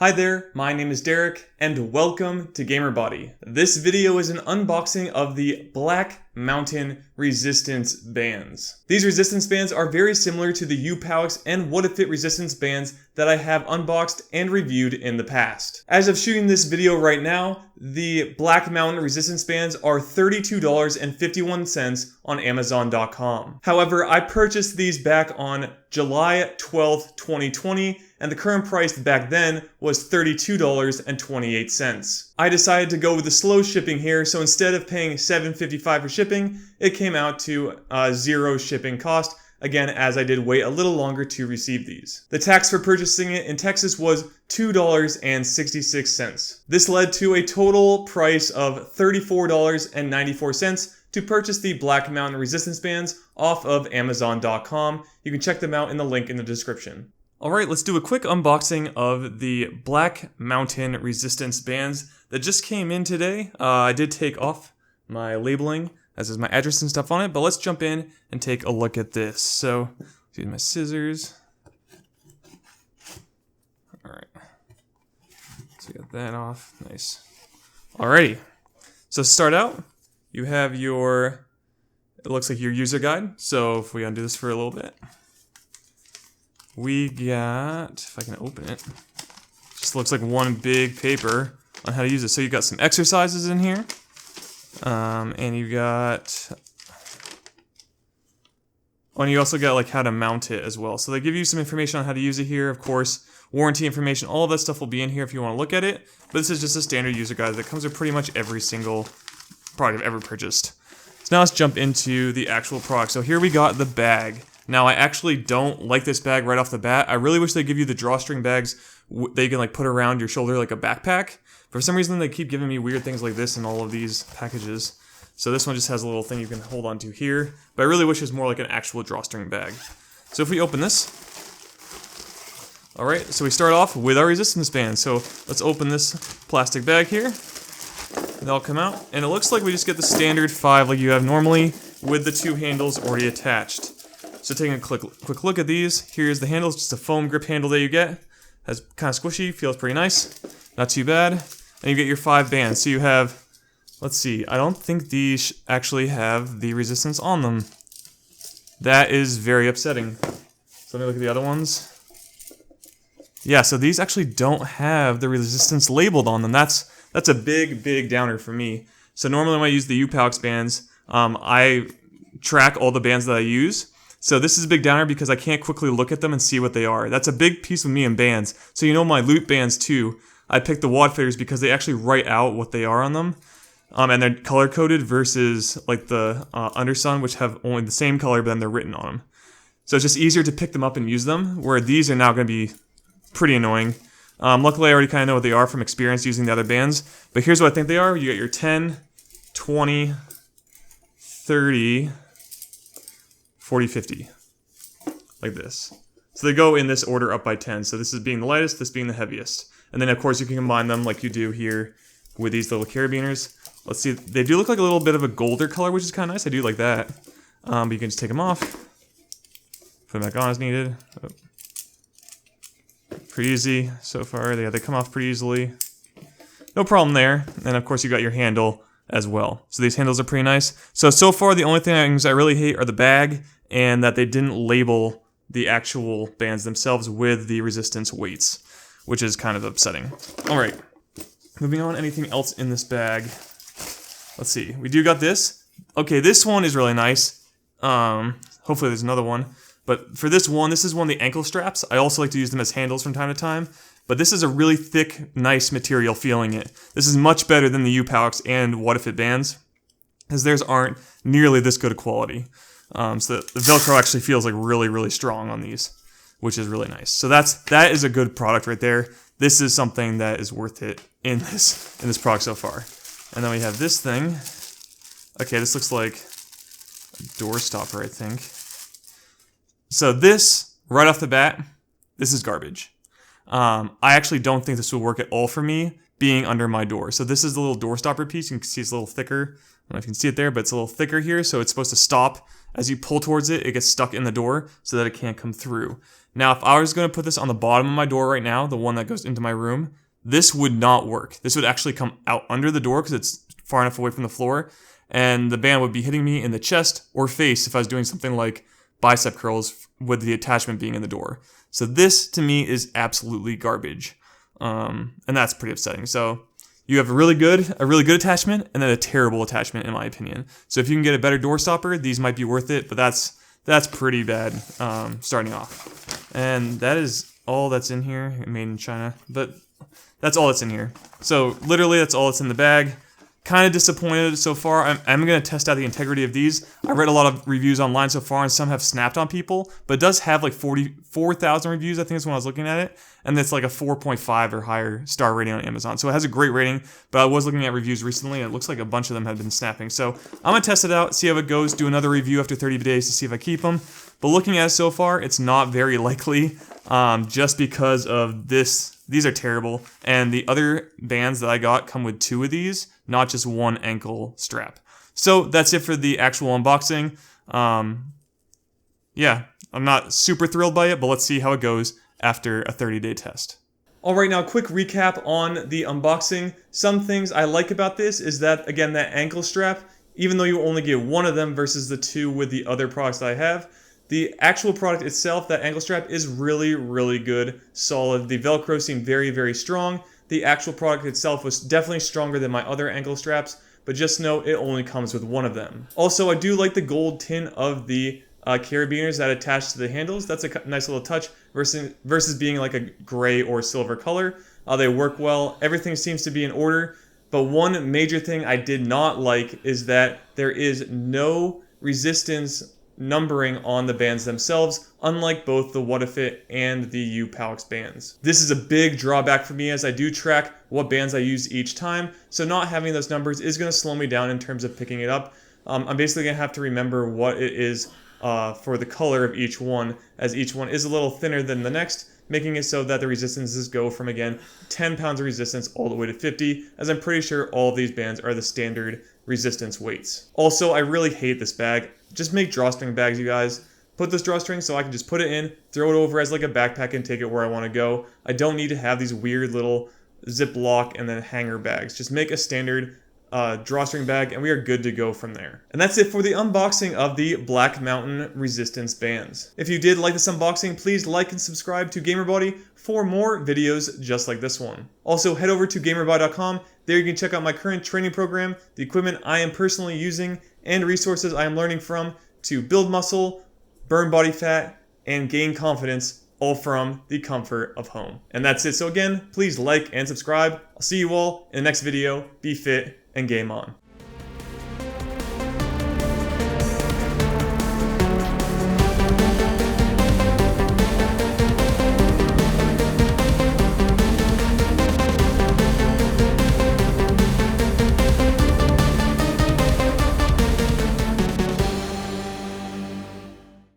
Hi there, my name is Derek, and welcome to GamerBody. This video is an unboxing of the Black Mountain resistance bands. These resistance bands are very similar to the Upowex and Whatafit resistance bands that I have unboxed and reviewed in the past. As of shooting this video right now, the Black Mountain resistance bands are $32.51 on Amazon.com. However, I purchased these back on July 12th, 2020, and the current price back then was $32.28. I decided to go with the slow shipping here, so instead of paying $7.55 for shipping, it came out to zero shipping cost, again as I did wait a little longer to receive these. The tax for purchasing it in Texas was $2.66. This led to a total price of $34.94 to purchase the Black Mountain resistance bands off of Amazon.com. You can check them out in the link in the description. Alright, let's do a quick unboxing of the Black Mountain resistance bands that just came in today. I did take off my labeling, as is my address and stuff on it, but let's jump in and take a look at this. So, use my scissors. Alright, so we got that off, nice. Alrighty, so to start out, you have your, it looks like your user guide. So if we undo this for a little bit. We got, if I can open it, just looks like one big paper on how to use it. So you got some exercises in here, and you got, oh, and you also got like how to mount it as well. So they give you some information on how to use it here. Of course, warranty information, all of that stuff will be in here if you want to look at it. But this is just a standard user guide that comes with pretty much every single product I've ever purchased. So now let's jump into the actual product. So here we got the bag. Now, I actually don't like this bag right off the bat. I really wish they give you the drawstring bags that you can like put around your shoulder like a backpack. For some reason, they keep giving me weird things like this in all of these packages. So this one just has a little thing you can hold onto here. But I really wish it was more like an actual drawstring bag. So if we open this. Alright, so we start off with our resistance bands. So let's open this plastic bag here. They'll come out. And it looks like we just get the standard 5 like you have normally with the 2 handles already attached. So taking a quick look at these, here's the handles, just a foam grip handle that you get. Has kind of squishy, feels pretty nice, not too bad. And you get your 5 bands. So you have, let's see, I don't think these actually have the resistance on them. That is very upsetting. So let me look at the other ones. Yeah, so these actually don't have the resistance labeled on them. That's a big downer for me. So normally when I use the Upowex bands, I track all the bands that I use. So this is a big downer because I can't quickly look at them and see what they are. That's a big piece with me in bands. So you know my loot bands too, I picked the wad fitters because they actually write out what they are on them. And they're color coded versus like the Undersun, which have only the same color but then they're written on them. So it's just easier to pick them up and use them, where these are now going to be pretty annoying. Luckily I already kind of know what they are from experience using the other bands. But here's what I think they are. You got your 10, 20, 30... 40, 50, like this. So they go in this order up by 10. So this is being the lightest, this being the heaviest. And then of course you can combine them like you do here with these little carabiners. Let's see, they do look like a little bit of a golder color, which is kind of nice. I do like that. But you can just take them off, put them back on as needed. Oh. Pretty easy so far. Yeah, they come off pretty easily. No problem there. And of course you got your handle as well. So these handles are pretty nice. So far the only things I really hate are the bag and that they didn't label the actual bands themselves with the resistance weights, which is kind of upsetting. Alright, moving on, anything else in this bag? Let's see, we do got this. Okay, this one is really nice. Hopefully there's another one. But for this one, this is one of the ankle straps. I also like to use them as handles from time to time. But this is a really thick, nice material feeling it. This is much better than the Upowex and Whatafit bands, as theirs aren't nearly this good a quality. So the Velcro actually feels like really strong on these, which is really nice. So that is a good product right there. This is something that is worth it in this product so far. And then we have this thing. Okay, this looks like a door stopper, I think. So this, right off the bat, this is garbage. I actually don't think this will work at all for me being under my door. So this is the little door stopper piece. You can see it's a little thicker. I don't know if you can see it there, but it's a little thicker here. So it's supposed to stop as you pull towards it, it gets stuck in the door so that it can't come through. Now, if I was going to put this on the bottom of my door right now, the one that goes into my room, this would not work. This would actually come out under the door because it's far enough away from the floor, and the band would be hitting me in the chest or face if I was doing something like bicep curls with the attachment being in the door. So this, to me, is absolutely garbage, and that's pretty upsetting. So you have a really good attachment and then a terrible attachment, in my opinion. So if you can get a better door stopper, these might be worth it, but that's pretty bad starting off. And that is all that's in here, made in China, but that's all that's in here. So literally that's all that's in the bag. Kind of disappointed so far. I'm going to test out the integrity of these. I read a lot of reviews online so far, and some have snapped on people, but it does have like 44,000 reviews, I think is when I was looking at it, and it's like a 4.5 or higher star rating on Amazon. So it has a great rating, but I was looking at reviews recently, and it looks like a bunch of them have been snapping. So I'm going to test it out, see how it goes, do another review after 30 days to see if I keep them. But looking at it so far, it's not very likely, just because of this. These are terrible, and the other bands that I got come with 2 of these, not just 1 ankle strap. So that's it for the actual unboxing. Yeah, I'm not super thrilled by it, but let's see how it goes after a 30-day test. Alright, now a quick recap on the unboxing. Some things I like about this is that, again, that ankle strap, even though you only get 1 of them versus the 2 with the other products that I have, the actual product itself, that ankle strap, is really, really good, solid. The Velcro seemed very, very strong. The actual product itself was definitely stronger than my other ankle straps, but just know it only comes with 1 of them. Also, I do like the gold tint of the carabiners that attach to the handles. That's a nice little touch versus being like a gray or silver color. They work well. Everything seems to be in order, but one major thing I did not like is that there is no resistance numbering on the bands themselves, unlike both the Whatafit and the Upowex bands. This is a big drawback for me, as I do track what bands I use each time, so not having those numbers is going to slow me down in terms of picking it up. I'm basically going to have to remember what it is for the color of each one, as each one is a little thinner than the next, making it so that the resistances go from, again, 10 pounds of resistance all the way to 50, as I'm pretty sure all of these bands are the standard resistance weights. Also, I really hate this bag. Just make drawstring bags, you guys. Put this drawstring so I can just put it in, throw it over as like a backpack and take it where I want to go. I don't need to have these weird little Ziploc and then hanger bags. Just make a standard drawstring bag and we are good to go from there. And that's it for the unboxing of the Black Mountain resistance bands. If you did like this unboxing, please like and subscribe to GamerBody for more videos just like this one. Also, head over to GamerBody.com. There you can check out my current training program, the equipment I am personally using, and resources I am learning from to build muscle, burn body fat, and gain confidence, all from the comfort of home. And that's it. So again, please like and subscribe. I'll see you all in the next video. Be fit and game on.